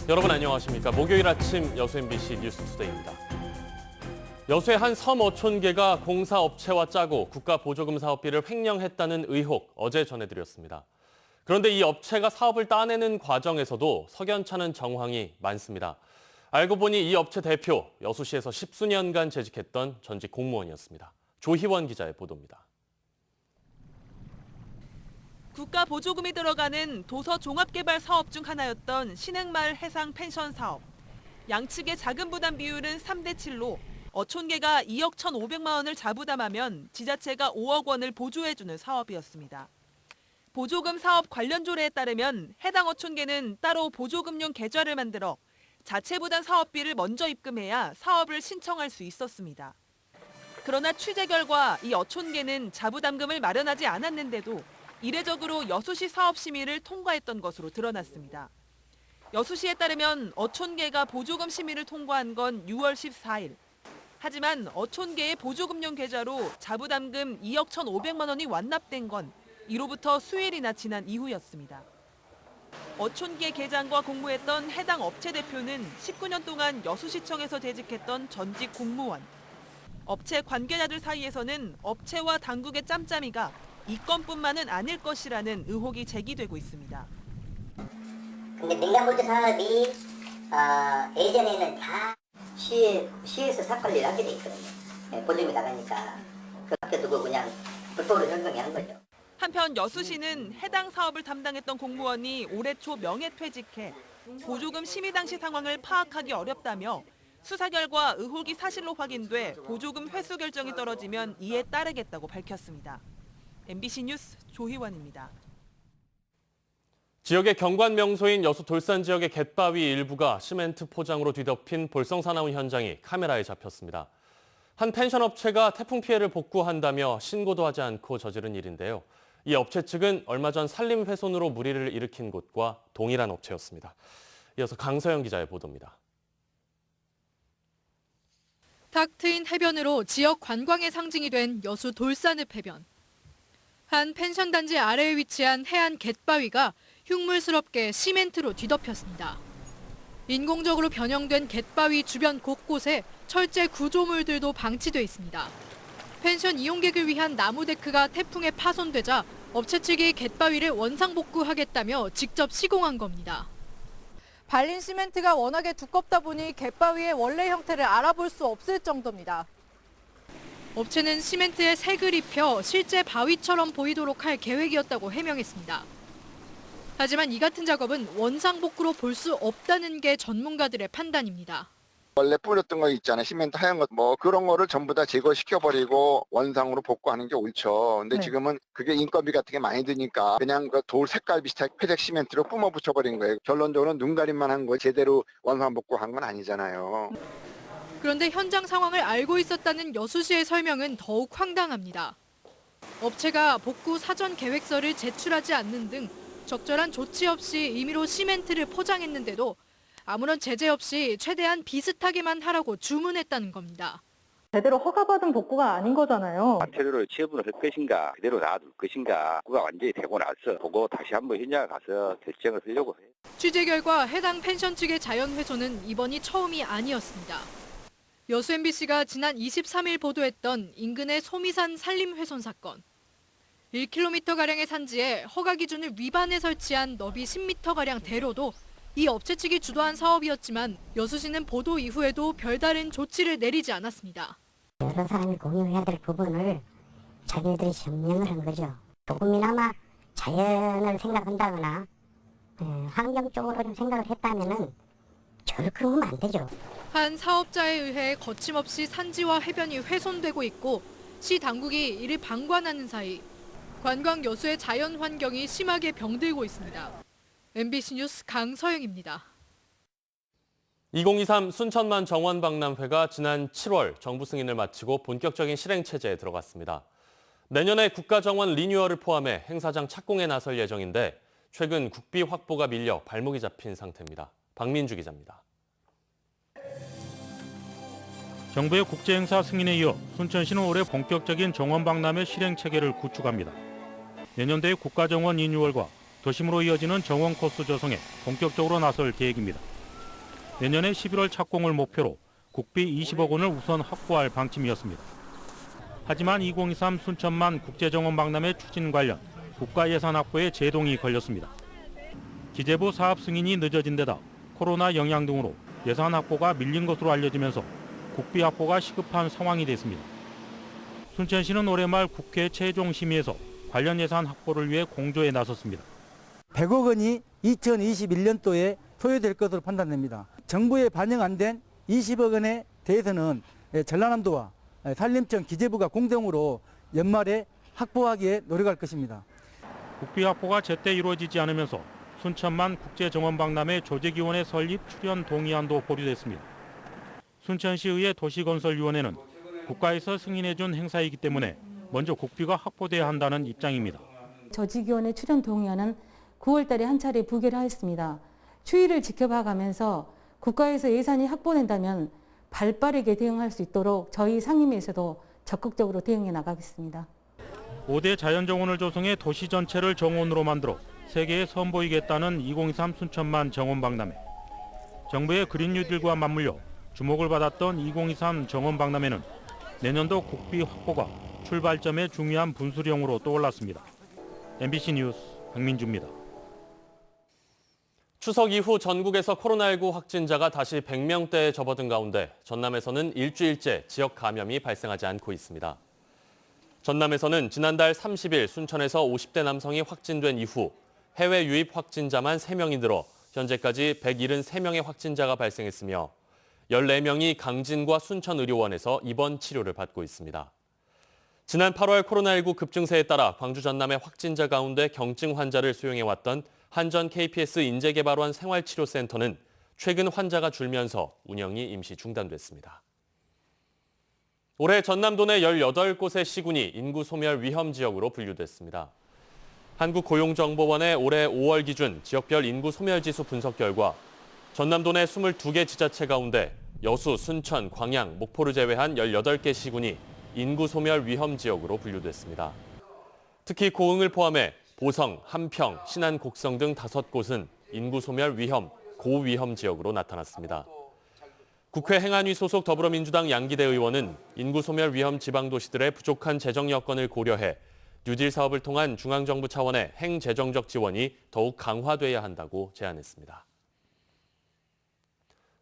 여러분 안녕하십니까? 목요일 아침 여수 MBC 뉴스투데이입니다. 여수의 한 섬 어촌계가 공사업체와 짜고 국가보조금 사업비를 횡령했다는 의혹 어제 전해드렸습니다. 그런데 이 업체가 사업을 따내는 과정에서도 석연찮은 정황이 많습니다. 알고 보니 이 업체 대표, 여수시에서 십수년간 재직했던 전직 공무원이었습니다. 조희원 기자의 보도입니다. 국가 보조금이 들어가는 도서 종합개발 사업 중 하나였던 신흥마을 해상 펜션 사업. 양측의 자금 부담 비율은 3대 7로 어촌계가 2억 1,500만 원을 자부담하면 지자체가 5억 원을 보조해주는 사업이었습니다. 보조금 사업 관련 조례에 따르면 해당 어촌계는 따로 보조금용 계좌를 만들어 자체 부담 사업비를 먼저 입금해야 사업을 신청할 수 있었습니다. 그러나 취재 결과 이 어촌계는 자부담금을 마련하지 않았는데도 이례적으로 여수시 사업심의를 통과했던 것으로 드러났습니다. 여수시에 따르면 어촌계가 보조금 심의를 통과한 건 6월 14일. 하지만 어촌계의 보조금용 계좌로 자부담금 2억 1,500만 원이 완납된 건 이로부터 수일이나 지난 이후였습니다. 어촌계 계장과 공무했던 해당 업체 대표는 19년 동안 여수시청에서 재직했던 전직 공무원. 업체 관계자들 사이에서는 업체와 당국의 짬짬이가 이 건뿐만은 아닐 것이라는 의혹이 제기되고 있습니다. 근데 민간보조 사업이 예전에는 다 시에서 사 관리를 하게 돼 있거든요. 보조금이 나가니까 그 맡겨두고 그냥 불법으로 변경하는 거죠. 한편 여수시는 해당 사업을 담당했던 공무원이 올해 초 명예퇴직해 보조금 심의 당시 상황을 파악하기 어렵다며 수사 결과 의혹이 사실로 확인돼 보조금 회수 결정이 떨어지면 이에 따르겠다고 밝혔습니다. MBC 뉴스 조희원입니다. 지역의 경관 명소인 여수 돌산 지역의 갯바위 일부가 시멘트 포장으로 뒤덮인 볼썽사나운 현장이 카메라에 잡혔습니다. 한 펜션 업체가 태풍 피해를 복구한다며 신고도 하지 않고 저지른 일인데요. 이 업체 측은 얼마 전 산림 훼손으로 물의를 일으킨 곳과 동일한 업체였습니다. 이어서 강서영 기자의 보도입니다. 탁 트인 해변으로 지역 관광의 상징이 된 여수 돌산읍 해변. 한 펜션 단지 아래에 위치한 해안 갯바위가 흉물스럽게 시멘트로 뒤덮였습니다. 인공적으로 변형된 갯바위 주변 곳곳에 철제 구조물들도 방치돼 있습니다. 펜션 이용객을 위한 나무 데크가 태풍에 파손되자 업체 측이 갯바위를 원상복구하겠다며 직접 시공한 겁니다. 발린 시멘트가 워낙에 두껍다 보니 갯바위의 원래 형태를 알아볼 수 없을 정도입니다. 업체는 시멘트에 색을 입혀 실제 바위처럼 보이도록 할 계획이었다고 해명했습니다. 하지만 이 같은 작업은 원상복구로 볼 수 없다는 게 전문가들의 판단입니다. 원래 뿌렸던 거 있잖아요. 시멘트 하얀 거 뭐 그런 거를 전부 다 제거시켜버리고 원상으로 복구하는 게 옳죠. 근데 지금은 그게 인건비 같은 게 많이 드니까 그냥 그 돌 색깔 비슷하게 회색 시멘트로 뿜어 붙여버린 거예요. 결론적으로는 눈 가림만 한 거 제대로 원상 복구한 건 아니잖아요. 그런데 현장 상황을 알고 있었다는 여수시의 설명은 더욱 황당합니다. 업체가 복구 사전 계획서를 제출하지 않는 등 적절한 조치 없이 임의로 시멘트를 포장했는데도 아무런 제재 없이 최대한 비슷하게만 하라고 주문했다는 겁니다. 제대로 허가받은 복구가 아닌 거잖아요. 마테리얼을 취업을 할 것인가, 그대로 놔둘 것인가, 복구가 완전히 되고 나서 보고 다시 한번 현장에 가서 결정을 하려고 해요. 취재 결과 해당 펜션 측의 자연훼손은 이번이 처음이 아니었습니다. 여수 MBC가 지난 23일 보도했던 인근의 소미산 산림훼손 사건. 1km가량의 산지에 허가 기준을 위반해 설치한 너비 10m가량 대로도 이 업체 측이 주도한 사업이었지만 여수시는 보도 이후에도 별다른 조치를 내리지 않았습니다. 여러 사람이 공유해야 될 부분을 자기들이 점령을 한 거죠. 조금이나마 자연을 생각한다거나 환경 쪽으로 좀 생각을 했다면은 저렇게 하면 안 되죠. 한 사업자에 의해 거침없이 산지와 해변이 훼손되고 있고 시 당국이 이를 방관하는 사이 관광 여수의 자연 환경이 심하게 병들고 있습니다. MBC 뉴스 강서영입니다. 2023 순천만 정원박람회가 지난 7월 정부 승인을 마치고 본격적인 실행 체제에 들어갔습니다. 내년에 국가정원 리뉴얼을 포함해 행사장 착공에 나설 예정인데 최근 국비 확보가 밀려 발목이 잡힌 상태입니다. 박민주 기자입니다. 정부의 국제행사 승인에 이어 순천시는 올해 본격적인 정원박람회 실행 체계를 구축합니다. 내년도에 국가정원 리뉴얼과 도심으로 이어지는 정원 코스 조성에 본격적으로 나설 계획입니다. 내년에 11월 착공을 목표로 국비 20억 원을 우선 확보할 방침이었습니다. 하지만 2023 순천만 국제정원박람회 추진 관련 국가 예산 확보에 제동이 걸렸습니다. 기재부 사업 승인이 늦어진 데다 코로나 영향 등으로 예산 확보가 밀린 것으로 알려지면서 국비 확보가 시급한 상황이 됐습니다. 순천시는 올해 말 국회 최종 심의에서 관련 예산 확보를 위해 공조에 나섰습니다. 100억 원이 2021년도에 소요될 것으로 판단됩니다. 정부에 반영 안 된 20억 원에 대해서는 전라남도와 산림청 기재부가 공동으로 연말에 확보하기에 노력할 것입니다. 국비 확보가 제때 이루어지지 않으면서 순천만 국제정원박람회 조직위원회 설립 출연 동의안도 보류됐습니다. 순천시의회 도시건설위원회는 국가에서 승인해준 행사이기 때문에 먼저 국비가 확보돼야 한다는 입장입니다. 조직위원회 출연 동의안은 9월 달에 한 차례 부결을 하였습니다. 추이를 지켜봐가면서 국가에서 예산이 확보된다면 발빠르게 대응할 수 있도록 저희 상임위에서도 적극적으로 대응해 나가겠습니다. 5대 자연정원을 조성해 도시 전체를 정원으로 만들어 세계에 선보이겠다는 2023 순천만 정원박람회. 정부의 그린 뉴딜과 맞물려 주목을 받았던 2023 정원박람회는 내년도 국비 확보가 출발점의 중요한 분수령으로 떠올랐습니다. MBC 뉴스 박민주입니다. 추석 이후 전국에서 코로나19 확진자가 다시 100명대에 접어든 가운데 전남에서는 일주일째 지역 감염이 발생하지 않고 있습니다. 전남에서는 지난달 30일 순천에서 50대 남성이 확진된 이후 해외 유입 확진자만 3명이 늘어 현재까지 173명의 확진자가 발생했으며 14명이 강진과 순천의료원에서 입원 치료를 받고 있습니다. 지난 8월 코로나19 급증세에 따라 광주 전남의 확진자 가운데 경증 환자를 수용해왔던 한전 KPS 인재개발원 생활치료센터는 최근 환자가 줄면서 운영이 임시 중단됐습니다. 올해 전남도 내 18곳의 시군이 인구 소멸 위험 지역으로 분류됐습니다. 한국고용정보원의 올해 5월 기준 지역별 인구 소멸 지수 분석 결과 전남도 내 22개 지자체 가운데 여수, 순천, 광양, 목포를 제외한 18개 시군이 인구 소멸 위험 지역으로 분류됐습니다. 특히 고흥을 포함해 보성, 함평, 신안, 곡성 등 5곳은 인구 소멸 위험, 고위험 지역으로 나타났습니다. 국회 행안위 소속 더불어민주당 양기대 의원은 인구 소멸 위험 지방도시들의 부족한 재정 여건을 고려해 뉴딜 사업을 통한 중앙정부 차원의 행재정적 지원이 더욱 강화돼야 한다고 제안했습니다.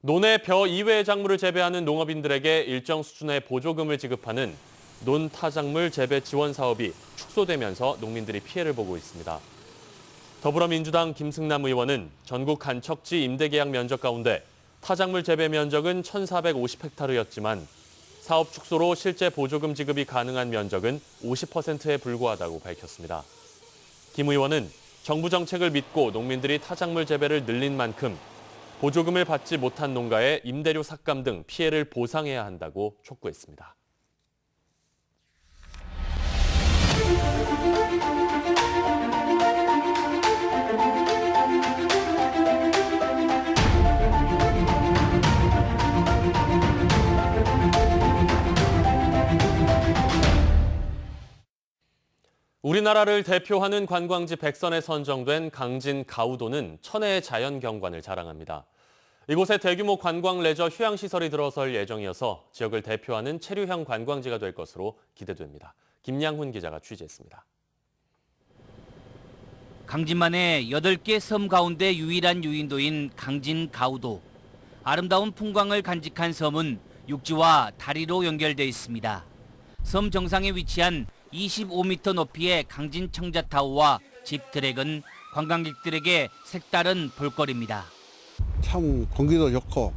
논의 벼 이외의 작물을 재배하는 농업인들에게 일정 수준의 보조금을 지급하는 논타작물 재배 지원 사업이 축소되면서 농민들이 피해를 보고 있습니다. 더불어민주당 김승남 의원은 전국 간척지 임대계약 면적 가운데 타작물 재배 면적은 1,450헥타르였지만 사업 축소로 실제 보조금 지급이 가능한 면적은 50%에 불과하다고 밝혔습니다. 김 의원은 정부 정책을 믿고 농민들이 타작물 재배를 늘린 만큼 보조금을 받지 못한 농가에 임대료 삭감 등 피해를 보상해야 한다고 촉구했습니다. 우리나라를 대표하는 관광지 백선에 선정된 강진 가우도는 천혜의 자연 경관을 자랑합니다. 이곳에 대규모 관광 레저 휴양시설이 들어설 예정이어서 지역을 대표하는 체류형 관광지가 될 것으로 기대됩니다. 김양훈 기자가 취재했습니다. 강진만의 8개 섬 가운데 유일한 유인도인 강진 가우도. 아름다운 풍광을 간직한 섬은 육지와 다리로 연결돼 있습니다. 섬 정상에 위치한 25m 높이의 강진 청자타워와 집 트랙은 관광객들에게 색다른 볼거리입니다. 참 공기도 좋고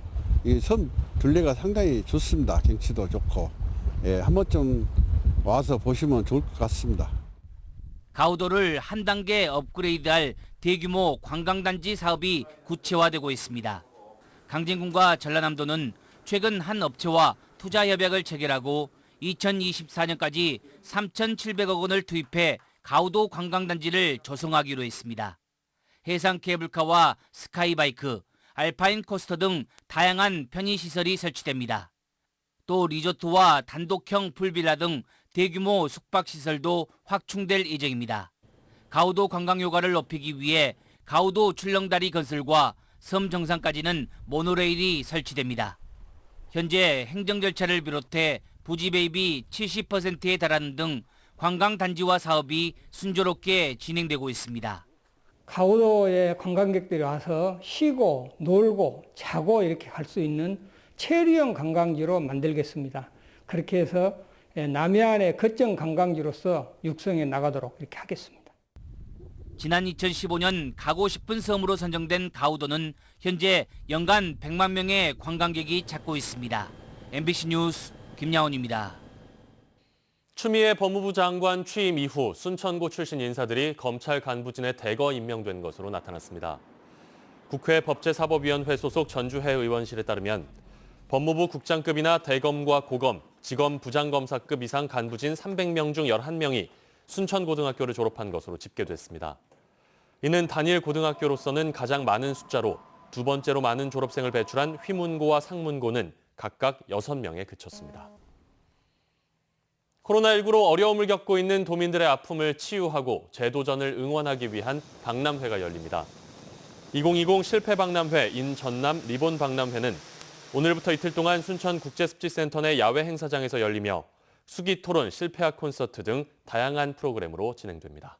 이 섬 둘레가 상당히 좋습니다. 경치도 좋고 한 번쯤 와서 보시면 좋을 것 같습니다. 가우도를 한 단계 업그레이드할 대규모 관광단지 사업이 구체화되고 있습니다. 강진군과 전라남도는 최근 한 업체와 투자 협약을 체결하고 2024년까지 3,700억 원을 투입해 가우도 관광단지를 조성하기로 했습니다. 해상 케이블카와 스카이바이크, 알파인 코스터 등 다양한 편의시설이 설치됩니다. 또 리조트와 단독형 풀빌라 등 대규모 숙박시설도 확충될 예정입니다. 가우도 관광 효과를 높이기 위해 가우도 출렁다리 건설과 섬 정상까지는 모노레일이 설치됩니다. 현재 행정 절차를 비롯해 부지 배입이 70%에 달하는 등 관광단지화 사업이 순조롭게 진행되고 있습니다. 가우도에 관광객들이 와서 쉬고 놀고 자고 이렇게 갈 수 있는 체류형 관광지로 만들겠습니다. 그렇게 해서 남해안의 거점 관광지로서 육성해 나가도록 이렇게 하겠습니다. 지난 2015년 가고 싶은 섬으로 선정된 가우도는 현재 연간 100만 명의 관광객이 찾고 있습니다. MBC 뉴스 김야원입니다. 추미애 법무부 장관 취임 이후 순천고 출신 인사들이 검찰 간부진에 대거 임명된 것으로 나타났습니다. 국회 법제사법위원회 소속 전주회 의원실에 따르면 법무부 국장급이나 대검과 고검, 지검 부장검사급 이상 간부진 300명 중 11명이 순천고등학교를 졸업한 것으로 집계됐습니다. 이는 단일 고등학교로서는 가장 많은 숫자로 두 번째로 많은 졸업생을 배출한 휘문고와 상문고는 각각 6명에 그쳤습니다. 코로나19로 어려움을 겪고 있는 도민들의 아픔을 치유하고 재도전을 응원하기 위한 박람회가 열립니다. 2020 실패박람회 인전남 리본박람회는 오늘부터 이틀 동안 순천국제습지센터 내 야외 행사장에서 열리며 수기토론, 실패학 콘서트 등 다양한 프로그램으로 진행됩니다.